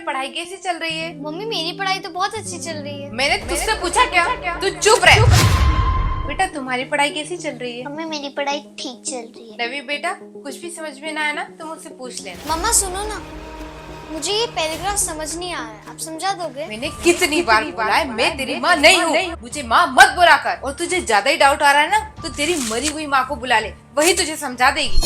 पढ़ाई कैसी चल रही है? मम्मी मेरी पढ़ाई तो बहुत अच्छी चल रही है। मैंने तुझसे पूछा क्या? तू चुप रह। बेटा तुम्हारी पढ़ाई कैसी चल रही है? मम्मी मेरी पढ़ाई ठीक चल रही है। रवि बेटा कुछ भी समझ में ना आया ना तो मुझसे पूछ लेना। मम्मा सुनो ना, मुझे ये पैराग्राफ समझ नहीं आ रहा है, आप समझा दोगे? मैंने कितनी बार बोला है मैं तेरी माँ नहीं हूँ, मुझे माँ मत बुला कर। और तुझे ज्यादा ही डाउट आ रहा है ना तो तेरी मरी हुई माँ को बुला ले, वही तुझे समझा देगी।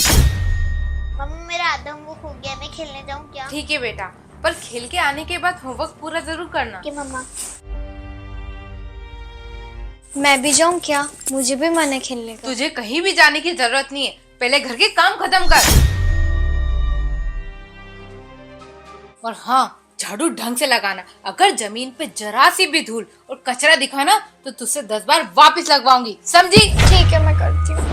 मम्मी मेरा आधा होमवर्क हो गया, मैं खेलने जाऊँ क्या? ठीक है बेटा, पर खेल के आने के बाद होमवर्क पूरा जरूर करना। कि मम्मा मैं भी जाऊँ क्या? मुझे भी मन है खेलने का। तुझे कहीं भी जाने की जरूरत नहीं है, पहले घर के काम खत्म कर। और हाँ, झाड़ू ढंग से लगाना। अगर जमीन पे जरा सी भी धूल और कचरा दिखा ना तो तुझसे 10 बार वापस लगवाऊंगी, समझी? ठीक है मैं करती हूँ।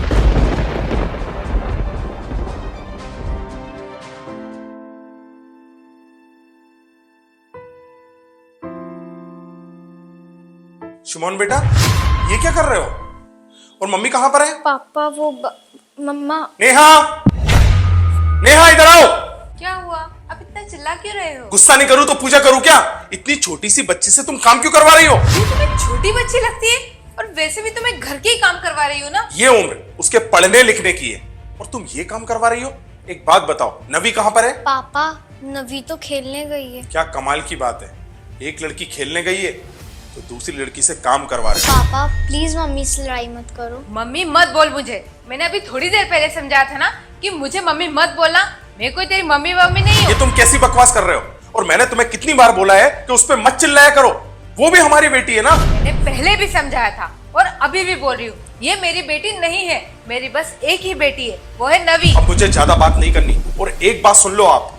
शिमोन बेटा, ये क्या कर रहे हो? और मम्मी कहाँ पर है? पापा वो मम्मा। नेहा, नेहा इधर आओ। क्या हुआ? अब इतना चिल्ला क्यों रहे हो? गुस्सा नहीं करूँ तो पूजा करूँ क्या? इतनी छोटी सी बच्ची से तुम काम क्यों करवा रही हो? ये तुम्हें छोटी बच्ची लगती है और वैसे भी तुम्हें घर के ही काम करवा रही हो ना। ये उम्र उसके पढ़ने लिखने की है और तुम ये काम करवा रही हो? एक बात बताओ, नवी कहाँ पर है? पापा नवी तो खेलने गई है। क्या कमाल की बात है, एक लड़की खेलने गई है तो दूसरी लड़की से काम करवा रहे हो। पापा प्लीज मम्मी से लड़ाई मत करो। मम्मी मत बोल मुझे। मैंने अभी थोड़ी देर पहले समझाया था ना कि मुझे मम्मी मत बोलना। मैं कोई तेरी मम्मी वम्मी नहीं हूँ। ये तुम कैसी बकवास कर रहे हो? और मैंने तुम्हें कितनी बार बोला है कि उस पर मत चिल्लाया करो, वो भी हमारी बेटी है ना। मैंने पहले भी समझाया था और अभी भी बोल रही हूँ, ये मेरी बेटी नहीं है, मेरी बस एक ही बेटी है, वो है नवी। अब मुझे ज्यादा बात नहीं करनी। और एक बात सुन लो आप,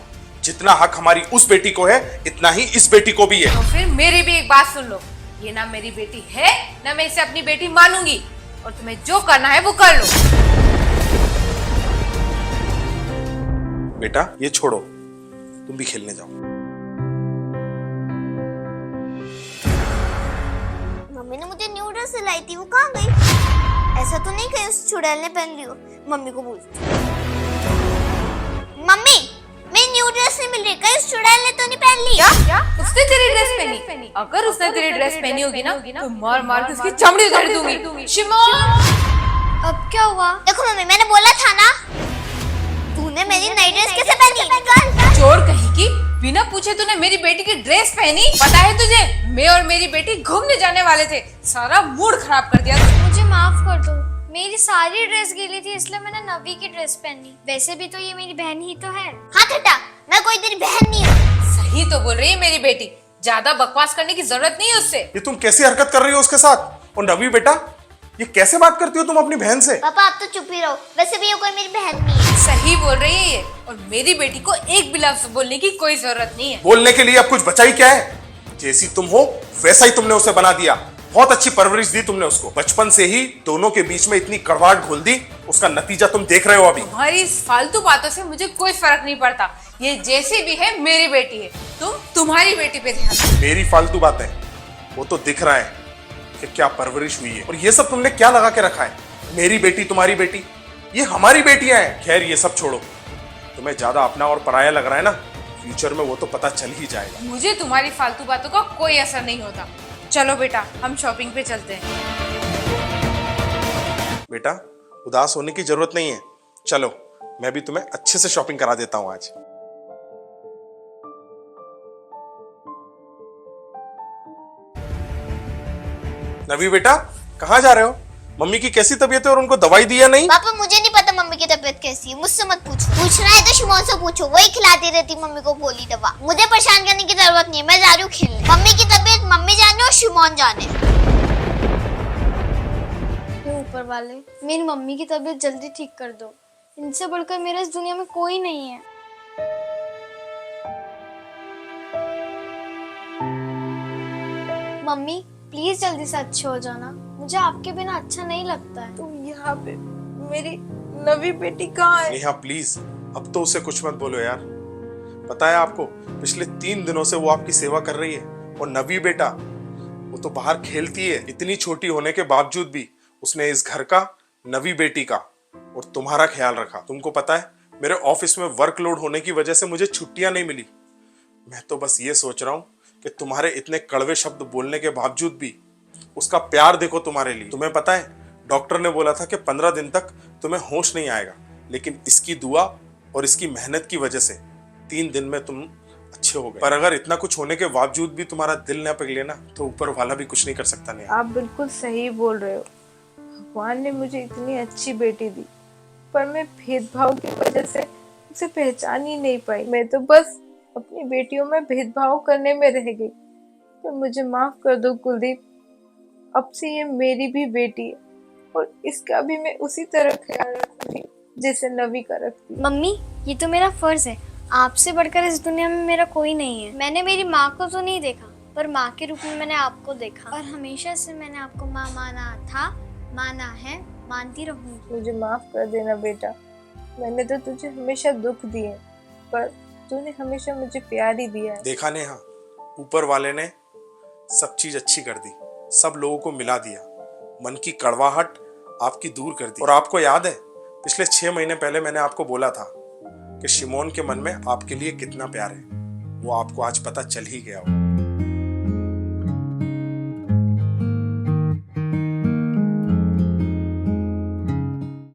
जितना हक हमारी उस बेटी को है इतना ही इस बेटी को भी है। तो फिर मेरी भी एक बात सुन लो, ये ना मेरी बेटी है ना मैं इसे अपनी बेटी मानूंगी, और तुम्हें जो करना है वो कर लो। बेटा ये छोड़ो, तुम भी खेलने जाओ। मम्मी ने मुझे न्यू ड्रेस सिलाई थी, वो कहाँ गई? ऐसा तो नहीं कहीं उस चुड़ैल ने पहन ली हो। मम्मी को बोलती हूँ। मम्मी मेरी न्यू ड्रेस नहीं मिल रही, कहीं उस चुड़ैल ने तो नहीं पहन ली? क्या उसने तेरी ड्रेस पहनी? अगर उसने तेरी ड्रेस पहनी होगी ना तो मार मार के उसकी चमड़ी उतार दूंगी। शिमोन, अब क्या हुआ? देखो मम्मी मैंने बोला था ना, तूने मेरी नई ड्रेस कैसे पहनी? निकाल। चोर कहीं की, बिना पूछे तूने मेरी बेटी की ड्रेस पहनी। पता है तुझे, मैं और मेरी बेटी घूमने जाने वाले थे, सारा मूड खराब कर दिया तूने। मुझे माफ कर दो, मेरी सारी ड्रेस गीली थी इसलिए मैंने नवी की ड्रेस पहनी। वैसे भी तो ये मेरी बहन ही तो है। हाथ हटा, मैं कोई तेरी बहन नहीं हूँ। सही तो बोल रही है मेरी बेटी, ज्यादा बकवास करने की जरूरत नहीं है उससे। ये तुम कैसी हरकत कर रही हो उसके साथ? और नवी बेटा, ये कैसे बात करती हो तुम अपनी बहन से? पापा आप तो चुप ही रहो, वैसे भी ये कोई मेरी बहन नहीं है। सही बोल रही है ये, और मेरी बेटी को एक भी लफ्ज बोलने की कोई जरूरत नहीं है। बोलने के लिए अब कुछ बचा ही क्या है? जैसी तुम हो वैसा ही तुमने उसे बना दिया। बहुत अच्छी परवरिश दी तुमने उसको, बचपन से ही दोनों के बीच में इतनी कड़वाहट घोल दी, उसका नतीजा तुम देख रहे हो अभी। तुम्हारी इस फालतू बातों से मुझे कोई फर्क नहीं पड़ता, ये जैसी भी है मेरी बेटी है। तुम तुम्हारी बेटी पे ध्यान दो। मेरी फालतू बातें, वो तो दिख रहा है कि क्या परवरिश हुई है। और ये सब तुमने क्या लगा के रखा है? मेरी बेटी तुम्हारी बेटी, ये हमारी बेटियां हैं। खैर ये सब छोड़ो, तुम्हें ज्यादा अपना और पराया लग रहा है ना, फ्यूचर में वो तो पता चल ही जाएगा। मुझे तुम्हारी फालतू बातों का कोई असर नहीं होता। चलो बेटा हम शॉपिंग पे चलते हैं। बेटा उदास होने की जरूरत नहीं है, चलो मैं भी तुम्हें अच्छे से शॉपिंग करा देता हूं आज। नवी बेटा कहाँ जा रहे हो? मम्मी की कैसी तबीयत है और उनको दवाई दिया नहीं? पापा मुझे नहीं पता मम्मी की तबीयत कैसी है, मुझसे मत पूछो। पूछना है तो शिमोन से पूछो, वही खिलाती रहती मम्मी को गोली दवा। मुझे परेशान करने की जरूरत नहीं है, मैं जा रही हूँ खेलने। मम्मी की तबीयत मम्मी जाने और शिमोन जाने। ऊपर वाले मेरी मम्मी की तबीयत जल्दी ठीक कर दो, इनसे बढ़कर मेरे इस दुनिया में कोई नहीं है। मम्मी प्लीज जल्दी से अच्छे हो जाना, मुझे आपके बिना अच्छा नहीं लगता है। तुम यहाँ पे, मेरी नवी बेटी कहाँ है? नेहा प्लीज अब तो उसे कुछ मत बोलो यार। पता है आपको, पिछले 3 दिनों से वो आपकी सेवा कर रही है। और नवी बेटा, वो तो बाहर खेलती है, इतनी छोटी होने के बावजूद भी उसने इस घर का, नवी बेटी का और तुम्हारा ख्याल रखा। तुमको पता है मेरे ऑफिस में वर्कलोड होने की वजह से मुझे छुट्टियां नहीं मिली। मैं तो बस ये सोच रहा हूँ कि तुम्हारे इतने कड़वे शब्द बोलने के बावजूद भी उसका प्यार देखो तुम्हारे लिए। तुम्हें पता है डॉक्टर ने बोला था कि 15 दिन तक तुम्हें होश नहीं आएगा, लेकिन इसकी दुआ और इसकी मेहनत की वजह से 3 दिन में तुम अच्छे हो गए। पर अगर इतना कुछ होने के बावजूद भी तुम्हारा दिल न पिघले ना, तो ऊपर वाला भी कुछ नहीं कर सकता। नहीं, आप बिल्कुल सही बोल रहे हो। भगवान ने मुझे इतनी अच्छी बेटी दी, पर मैं भेदभाव की वजह से उसे पहचान ही नहीं पाई। मैं तो बस अपनी बेटियों में भेदभाव करने में रह गई। तो मुझे माफ कर दो कुलदीप, अब से ये मेरी भी बेटी है और इसका भी मैं उसी तरह ख्याल रखूंगी जैसे नवी का रखती। मम्मी, ये तो मेरा फर्ज है। आपसे बढ़कर इस दुनिया में मेरा कोई नहीं है। मैंने मेरी माँ को तो नहीं देखा, पर माँ के रूप में मैंने आपको देखा और हमेशा से मैंने आपको माँ माना था, माना है, मानती रहूंगी। मुझे माफ कर देना बेटा, मैंने तो तुझे हमेशा दुख दिए, पर तूने हमेशा मुझे प्यार ही दिया है। देखा नेहा, ऊपर वाले ने सब चीज अच्छी कर दी, सब लोगों को मिला दिया, मन की कड़वाहट आपकी दूर कर दी। और आपको याद है पिछले 6 महीने पहले मैंने आपको बोला था कि शिमोन के मन में आपके लिए कितना प्यार है, वो आपको आज पता चल ही गया हो।